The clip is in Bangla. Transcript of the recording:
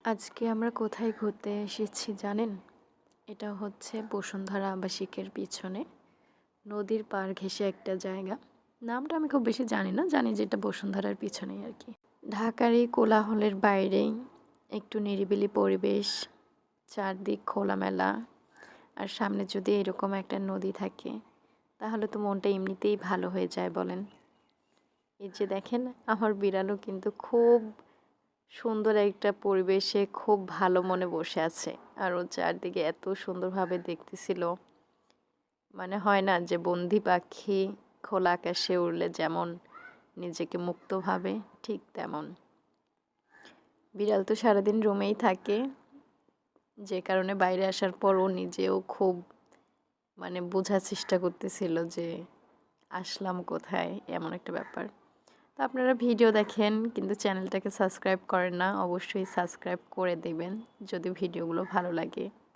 আজকে আমরা কোথায় ঘুরতে এসেছি জানেন? এটা হচ্ছে বসুন্ধরা আবাসিকের পিছনে নদীর পাড় ঘেঁষে একটা জায়গা। নামটা আমি খুব বেশি জানি না, জানি যে এটা বসুন্ধরার পিছনেই আর কি। ঢাকার এই কোলাহলের বাইরেই একটু নিরিবিলি পরিবেশ, চারদিক খোলামেলা, আর সামনে যদি এরকম একটা নদী থাকে তাহলে তো মনটা এমনিতেই ভালো হয়ে যায় বলেন। এই যে দেখেন, আমার বিড়ালও কিন্তু খুব সুন্দর একটা পরিবেশে খুব ভালো মনে বসে আছে। আর ও চারদিকে এত সুন্দরভাবে দেখতেছিল, মানে হয় না যে বন্দি পাখি খোলা আকাশে উড়লে যেমন নিজেকে মুক্ত ভাবে, ঠিক তেমন। বিড়াল তো সারাদিন রুমেই থাকে, যে কারণে বাইরে আসার পর ও নিজেও খুব মানে বোঝার চেষ্টা করতেছিল যে আসলাম কোথায়, এমন একটা ব্যাপার। তো আপনারা ভিডিও দেখেন কিন্তু চ্যানেলটাকে সাবস্ক্রাইব করেন না, অবশ্যই সাবস্ক্রাইব করে দেবেন যদি ভিডিওগুলো ভালো লাগে।